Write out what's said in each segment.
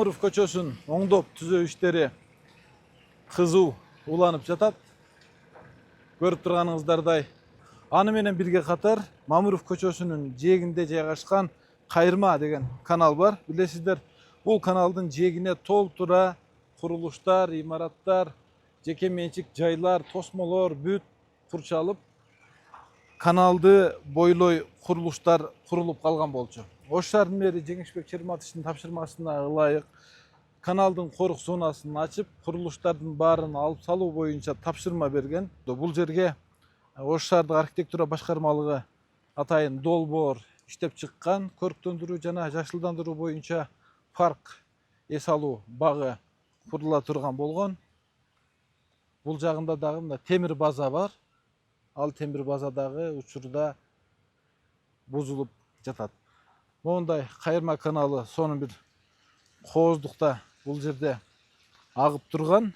Мамыров көчөсүн оңдоп түзөө иштери кызуу уланып жатат. Көрүп турганыңыздардай, аны менен бирге катар Мамыров көчөсүнүн жээгинде жайгашкан Кайырма деген канал бар. Билесиздер, бул каналдын жээгине толтура курулуштар, имараттар, жеке менчик жайлар, тосмолор бүт курчалып, каналды бойлой курулуштар курулуп калган болчу. Ош шаарынын мэри Жеңишбек Черматовичтин тапшырмасына ылайык каналдын корук зонасын ачып, курулуштардын баарын алып салуу боюнча тапшырма берген. Бул жерге Ош шаардык архитектура башкармалыгы атайын долбоор иштеп чыккан, көрктөндүрүү жана жашылдандыруу боюнча парк эс алуу багы курула турган болгон. Бул жагында дагы мына темир база бар. Ал темир базадагы учурда бузулуп жатат. Мондай Кайырма каналы сонун бир кооздукта бул жерде агып турган.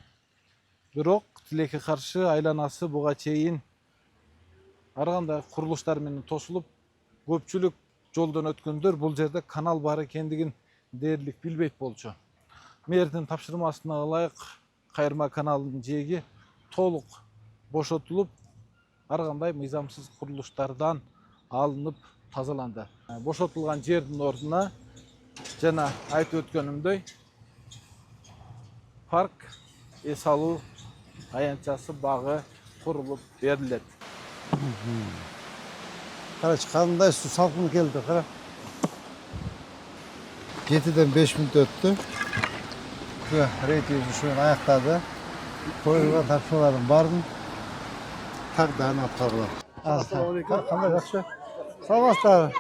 Бирок тилекке каршы айланасы буга чейин ар кандай курулуштар менен тосулуп, көпчүлүк жолдон өткөндөр бул жерде канал бар экендигин дээрлик билбейт болчу. Мэрдин тапшырмасына ылайык Кайырма каналынын жээги толук бошотулуп, ар кандай мыйзамсыз курулуштардан алынып тазаланды. Бошотулган жердин ордуна жана айтып өткөнүмдөй парк эс алуу аянтчасы багы курулуп берилет. Карачы, кандай суу салкын келди, кара. 7-ден 5 мүнөт өттү. Рейд жүзүшүн аяктады. Коюлган тапшырмалардын баарын тагдарын аткарылат. Ассалаумалейкум. Кандай жакшы? Саламатсыздарбы?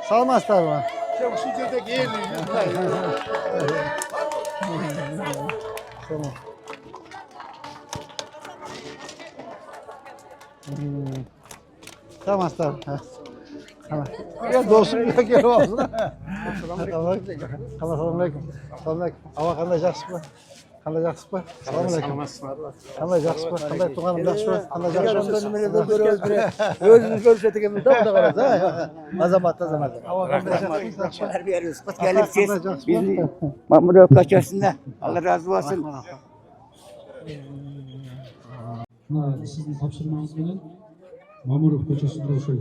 Саламатсыздарбы? Ушул жердеги эл. Саламатсыздарбы? Досум келип алсын. Ассалаумалейкум. Аба кандай жакшысызбы? Кандай жакшысызбы? Ассалаумалейкум. Кандай жакшысызбы? Кандай тууганым жакшысызбы? Кандай жакшысызбы? Өзүңүз көрүшөт экенбиз да, Кудай кааласа. Азамат. Аба кандай жакшысызбы? Тәрбиелибиз кут келипсиз. Биздин Мамыров көчөсүнө. Алла разы болсун. Сиздин тапшырмаңыз менен Мамыров көчөсүндө ошол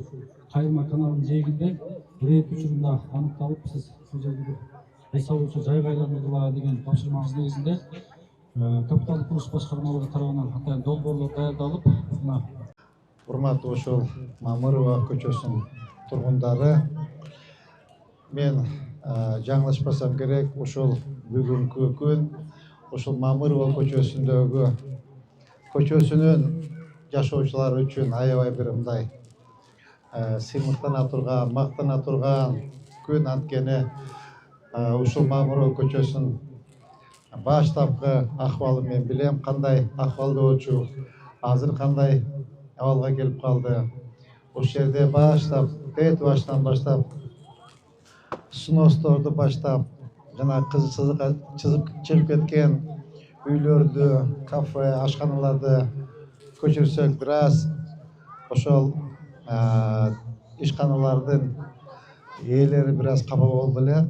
Кайырма каналынын жээгинде рейд учурунда аныкталып, сиз ушул жерге бир эс алуучу жайга айландыргыла деген тапшырмаңыз негизинде капиталдык курулуш башкармалыгы тарабынан атайын долбоорлор даярдалып, мына Урматтуу ошол Мамырова көчөсүнүн тургундары, мен жаңылышпасам керек, ошол бүгүнкү күн ошол Мамырова көчөсүнүн жашоочулары үчүн аябай бир мындай сыймыктана турган, мактана турган күн. Анткени ушул Мамырова көчөсүнүн баштапкы акыбалын мен билем, кандай акыбалда болчу, азыр кандай абалга келип калды. Ошол жерде баштап, тет баштан баштап, сносторду баштап, жана кызыл чыгып кеткен үйлөрдү, кафе, ашканаларды көчүрсөк, бир аз ошол ишканалардын ээлери бир аз капа болду эле.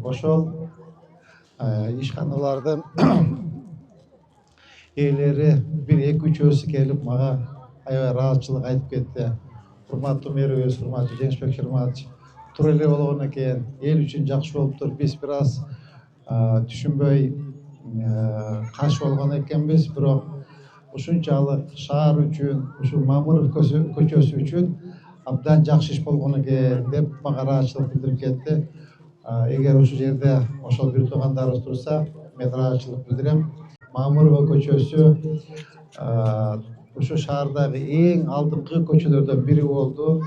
Ошол ишканалардын ээлери бир 2-3 келип мага аябай ыраазычылык айтып кетти. Урматтуу мэрибиз, урматтуу Жеңишбек Черматович, туура эле болгон экен, эл үчүн жакшы болуптур. Биз бир аз түшүнбөй каршы болгон экенбиз, бирок ушунчалык шаар үчүн, ушул Мамыров көчөсү үчүн абдан жакшы иш болгон экен деп мага ыраазычылык билдирип кетти. Эгер ушул жерде ошол бир туугандарыбыз турса, мен ыраазычылык билдирем. Мамырова көчөсү ушу шаардагы эң алдыңкы көчөлөрдөн бири болду.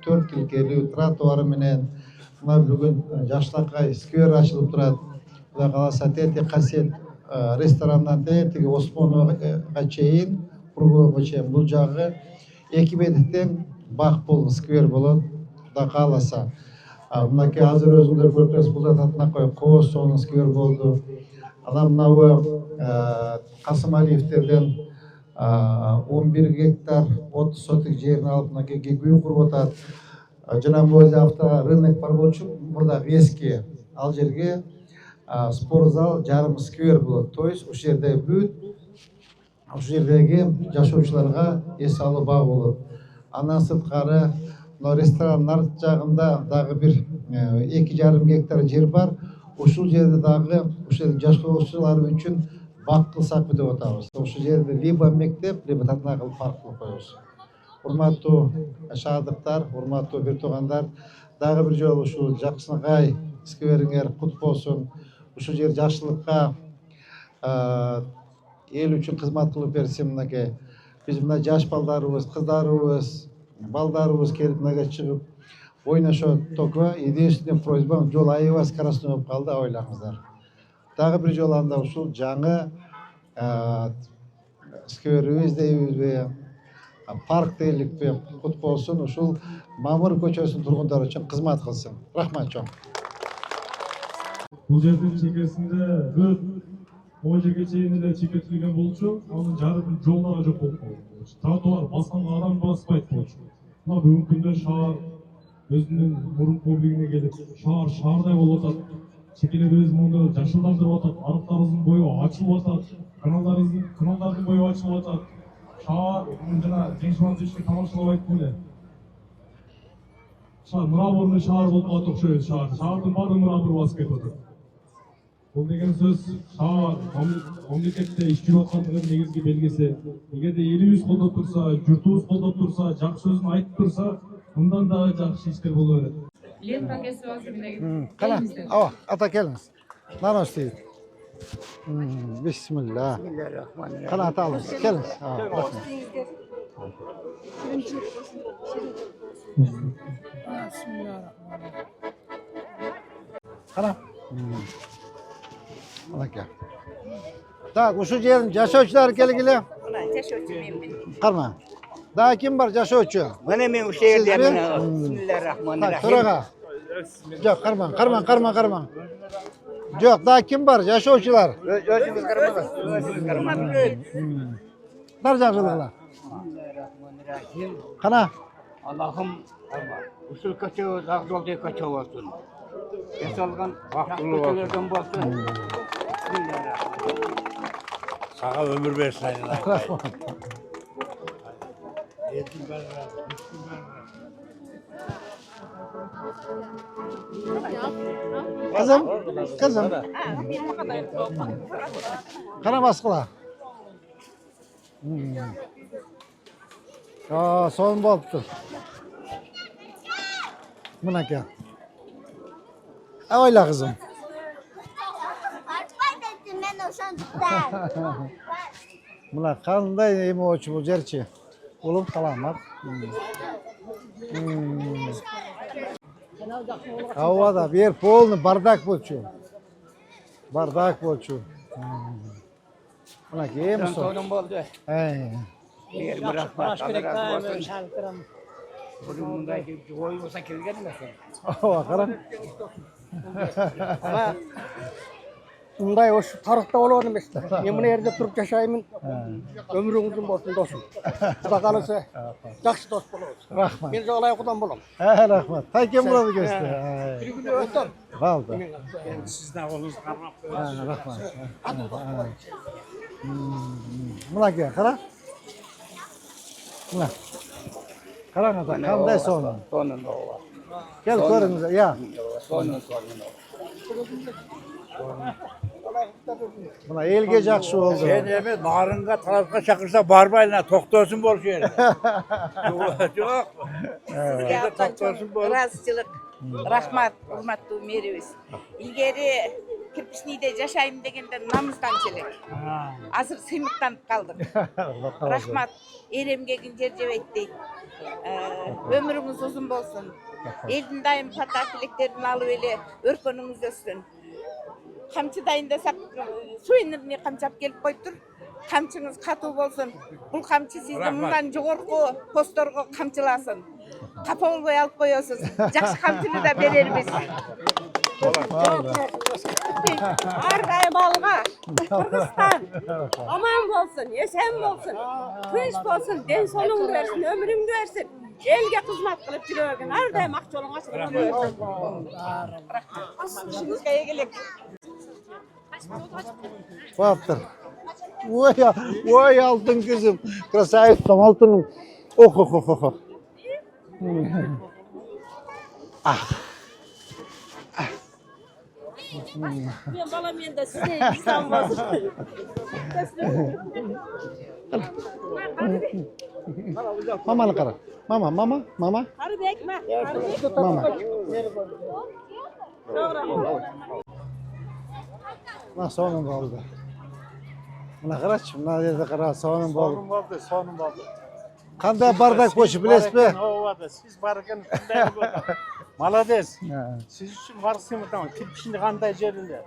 4 тилкелүү тротуары менен мына бүгүн Жакшылакай сквер ачылып турат. Кудай кааласа тети касиет ресторандан тетиги Осмоновго чейин, Пурговго чейин бул жагы 2 беттен бак болуп сквер болот. Кудай кааласа. Мынакей азыр өзүңдөр көрүп турасыз, бул татынакай кооз сонун сквер болду. Анан мынабу Касымалиевтерден 11 гектар 30 соток жерин алып мынакей үй куруп атат. Жана бул авторынок бар болчу, мурдагы эски ал жерге спорт зал, жарым сквер болот. То есть ушул жерде бүт ушул жердеги жашоочуларга эс алуу бак болот. Андан сырткары мына ресторанның арт жагында дагы бир 2,5 гектар жер бар. Ушул жерде дагы ушул жашоочулар үчүн бак кылсак деп атабыз. Ушул жерде либо мектеп, либо татнакыл парк кылып коебуз. Урматтуу шаардыктар, урматтуу бир туугандар, дагы бир жолу ушул Жакшынкай сквериңер кут болсун. Ушул жер жакшылыкка эл үчүн кызмат кылып берсин мынакей. Биз мына жаш балдарыбыз, кыздарыбыз, балдарыбыз келип мынага чыгып ойношот только. Единственный просьбам жол аябай скоростной болуп калды, ойлаңыздар. Дагы бир жолу анда ушул жаңы скверибиз дейбизби, парк дейликпи кут болсун, ушул Мамыров көчөсүнүн тургундары үчүн кызмат кылсын. Рахмат чоң. Бұл жердің шекесінде өт ой жерге чейін де шекетілген болчу, анын жарымын жолдары жоқ болып қалды. Тротуар басқанға адам баспайды болчу. Мына бүгінгі күнде шаар өзінің мұрын көбігіне келіп, шаардай болып атат. Шекелеріміз мұнда жашылдандырып атат, арықтарымыздың бойы açылып атат, каналдардың бойы açылып атат. Шаар жана Жеңшіман Зешке тамашалап айтты міне. Мраморный шаар болып атат окшойт шаар. Шаардын баары мрамор басып кетип атат. Бұл деген сөз шаар мамлекетте иш жүрүп аткандыгынын негизги белгиси. Эгерде элибиз колдоп турса, журтубуз колдоп турса, жакшы сөзүн айтып турса, мындан дагы жакшы иштер боло берет. Лентаң кесип азыр Кана, ава, ата келиңиз. Нано істейді. Бисмилля. Кана ата алыңыз, келиңиз. Кана. Мынакей. Так, ушул жердин жашоочулары келгиле. Жашоочу мен. Карма. Daha kim var жашоочу? Міне мен ушул жерде Сиз бе? мына Так, бисмиллахиррахманиррахим. Төрага. Жоқ, карман. Жоқ, daha kim var жашоочулар? Өзүңүз кармаңыз. Өзүңүз кармаңыз. Бар жакшылыгыла. Бисмиллахиррахманиррахим. Кана. Allah'ım usul kötü, zak yolda kötü olsun. Yasalgan kötülerden olsun. Bismillahirrahmanirrahim. Sağa ömür versin. Kızım. Kara baskıla. Son boluptur. Buna gel. Öyle kızım. Buna kanday emi oçu bu cerçi. Oğlum kalan var. Havada bir polnu bardak bolçu. Bardak bolçu. Buna gel misin? Sonum oldu. Bir bırakmak. Allah razı olsun. Bugündeki oy olsa kirgen mi sen? Ova kara. Ындай ошо тарыхта болот эмес да. Мен мына жерде туруп жашаймын. Өмүрүң узун болсун досум. Кудай кааласа жакшы дос болобуз. Рахмат. Мен жоголай кудан болом. Рахмат. Тайкен бурады көстү. Бир күнү өтөм. Балды. Sizden olunuz karmak. Рахмат. Мына ке, кара. Мына. Караңыз, кандай сонун. Sonun o var. Gel көрүңүз. Я. Sonun o. Mına elge jakşı oldu. Sen evet bağrınga tarafka çakırsa barbayla toktosun bol şöyle. Yok. Sizге Toktosun bol. ыраазычылык, рахмат, урматтуу мэрибиз. Илгери кирпичныйде жашайм дегенде намыстанчы элек. Азыр сыймыктанып калдык. Рахмат, эл эмгегин жер жебейт дейт. Өмүрүңүз узун болсун. Элдин дайым фата тилектерин алып эле өркөнүңүз өссүн. Камчыдайын десек, суйнырны камчап келип коюптур. Камчыңыз катуу болсун. Бул камчы сизди мындан жогорку постторго камчыласын. Капа болбой алып коесуз. Жакшы камчыны да берербиз. Ар кайым алга. Кыргызстан аман болсун, эсен болсун. Тынч болсун, ден соолугуңду берсин, өмүрүңдү берсин. Elge hizmet kılıp жүрөгүн ар дайым ак жолуң ачык жүрөсүң. İşinizge egilek. Baktır. Oy altın kızım. Krasavetsam altınım. Oh oh oh oh. Ben balam yende size insan bozuk. Mamalı kara. Mama. Harı bekme. Mama. Nasıl onun oldu? Buna karaç, buna yerde kara, soğanın bol. Sonum oldu. Kanda bardak boşu biles be. Siz barken Malades. Siz için varsın mı tamam? Kirpişini kanday yerinde.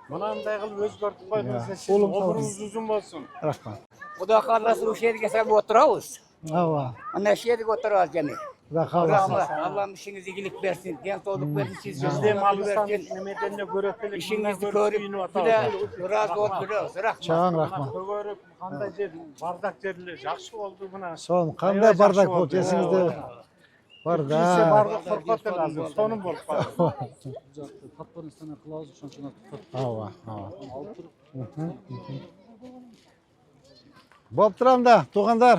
Mananday kılıp özgörtüp koydunuz. Sizin Oğlum, sağ ol. oburunuz uzun olsun. Rahman. Xudo xohlasa o'sha yerga salib o'tiramiz. Hava. Ana shu yerga o'tiramiz jami. Rahman. Rahmat. Allohim ishingizni igilik bersin, densoqlik bersin, sizga Bizde Malıstan bersin. nimeden de göretelik. İşinizni ko'rib, juda rozi bo'lib turamiz. Rahmat. Çağın Rahman. Görüp kanday yer, bardak yerler yaxşı oldu buna. Son, kanda bardak bol, kesinizde var Kimse da. bardak korkut lazım. Sonum bol. Татарстан кылабыз ошончо Hava. Bop turam da, tuğandar.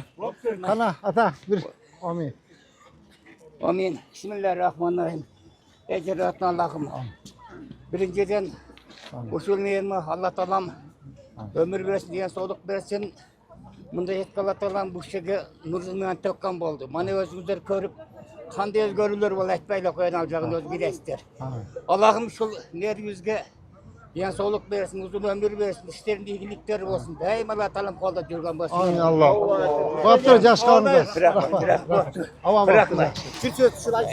Kana, ata, bir. Amin. Amin. Bismillahirrahmanirrahim. Ey Rahman Allah'ım. Birinciden usulmeyelme Allah Ta'alam ömür versin, densoqlik bersin. Bunda Allah Ta'alam bu şeyge nurundan tökkan boldu. Mana özünüzler görüp qanday özgörülür bol aytpayla qo'yan alacağını öz bilesizler. Allah'ım şu yer yüzge densoqlik bersin, uzun ömür versin, işlerinde iyilikler olsun. Daim Allah Ta'alam kolda жүрген bolsun. Amin Allah. Bop tur, yaş kalındı. Avam Bırakma. Söz şurayı.